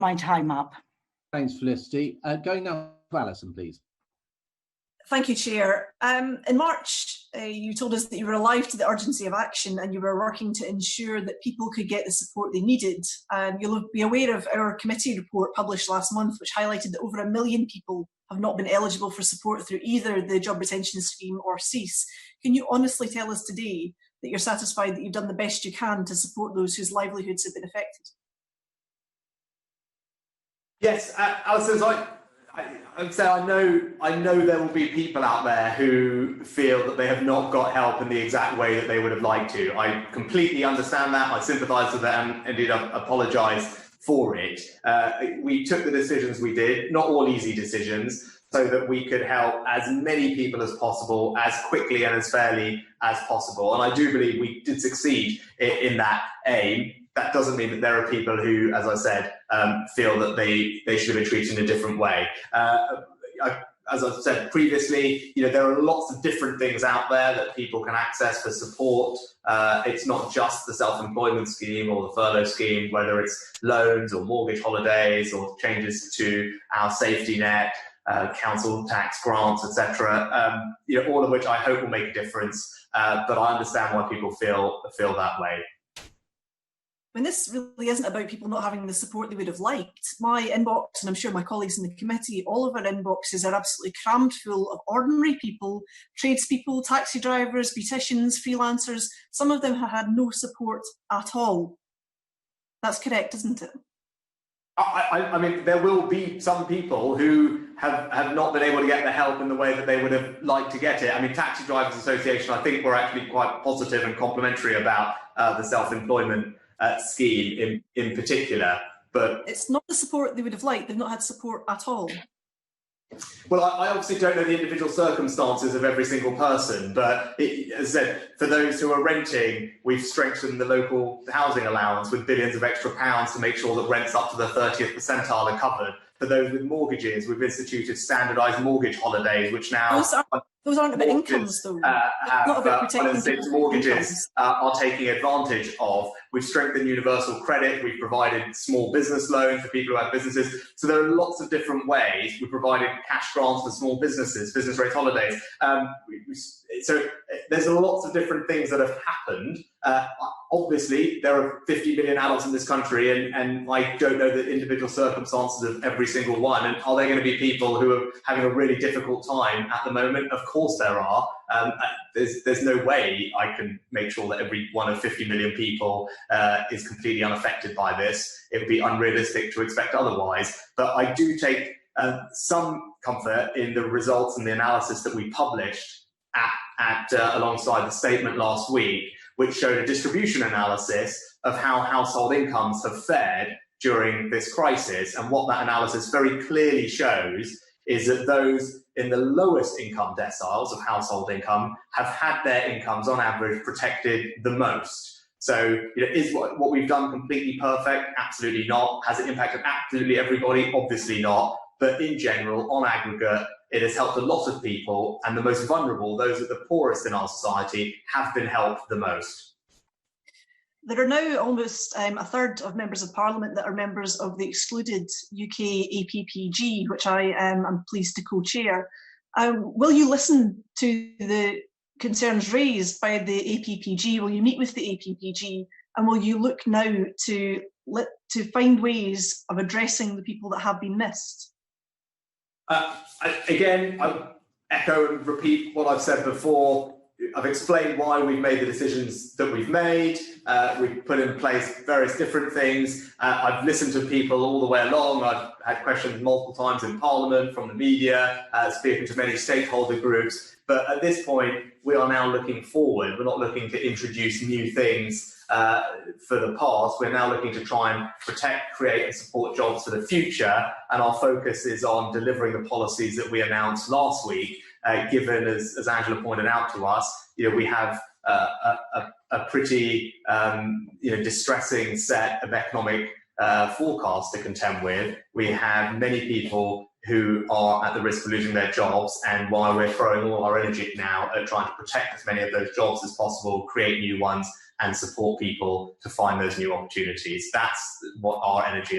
my time up. Thanks, Felicity. Going now to Alison, please. Thank you, Chair. In March, you told us that you were alive to the urgency of action and you were working to ensure that people could get the support they needed. You'll be aware of our committee report published last month, which highlighted that over 1 million people have not been eligible for support through either the Job Retention Scheme or CEASE. Can you honestly tell us today that you're satisfied that you've done the best you can to support those whose livelihoods have been affected? Yes, Alison, I would say I know there will be people out there who feel that they have not got help in the exact way that they would have liked to. I completely understand that. I sympathise with that and indeed I apologise for it. We took the decisions we did, not all easy decisions, so that we could help as many people as possible, as quickly and as fairly as possible. And I do believe we did succeed in that aim. That doesn't mean that there are people who, as I said, feel that they should have been treated in a different way. As I've said previously, there are lots of different things out there that people can access for support. It's not just the self-employment scheme or the furlough scheme, whether it's loans or mortgage holidays or changes to our safety net, council tax grants, etc. All of which I hope will make a difference. But I understand why people feel that way. I mean, this really isn't about people not having the support they would have liked. My inbox, and I'm sure my colleagues in the committee, all of our inboxes are absolutely crammed full of ordinary people, tradespeople, taxi drivers, beauticians, freelancers. Some of them have had no support at all. That's correct, isn't it? I mean, there will be some people who have not been able to get the help in the way that they would have liked to get it. I mean, Taxi Drivers Association, I think, were actually quite positive and complimentary about the self-employment scheme in particular, but it's not the support they would have liked. They've not had support at all. Well, I obviously don't know the individual circumstances of every single person, but as I said, for those who are renting, we've strengthened the local housing allowance with billions of extra pounds to make sure that rents up to the 30th percentile are covered. For those with mortgages, we've instituted standardised mortgage holidays, which now those aren't about incomes, though. Not about protecting mortgages are taking advantage of. We've strengthened universal credit. We've provided small business loans for people who have businesses. So there are lots of different ways. We've provided cash grants for small businesses, business rate holidays. So there's lots of different things that have happened. Obviously, there are 50 million adults in this country, and I don't know the individual circumstances of every single one. And are there going to be people who are having a really difficult time at the moment? Of course there are. There's no way I can make sure that every one of 50 million people is completely unaffected by this. It would be unrealistic to expect otherwise. But I do take some comfort in the results and the analysis that we published alongside the statement last week, which showed a distribution analysis of how household incomes have fared during this crisis. And what that analysis very clearly shows is that those in the lowest income deciles of household income have had their incomes on average protected the most. So is what we've done completely perfect? Absolutely not. Has it impacted absolutely everybody? Obviously not. But in general, on aggregate, it has helped a lot of people, and the most vulnerable, those at the poorest in our society, have been helped the most. There are now almost a third of members of Parliament that are members of the excluded UK APPG, which I am pleased to co-chair. Will you listen to the concerns raised by the APPG? Will you meet with the APPG? And will you look now to find ways of addressing the people that have been missed? Again, I echo and repeat what I've said before. I've explained why we've made the decisions that we've made. We've put in place various different things. I've listened to people all the way along. I've had questions multiple times in Parliament, from the media, speaking to many stakeholder groups. But at this point, we are now looking forward. We're not looking to introduce new things for the past. We're now looking to try and protect, create and support jobs for the future. And our focus is on delivering the policies that we announced last week, given, as Angela pointed out to us, we have a pretty distressing set of economic forecasts to contend with. We have many people who are at the risk of losing their jobs, and while we're throwing all our energy now at trying to protect as many of those jobs as possible, create new ones and support people to find those new opportunities. That's what our energy is.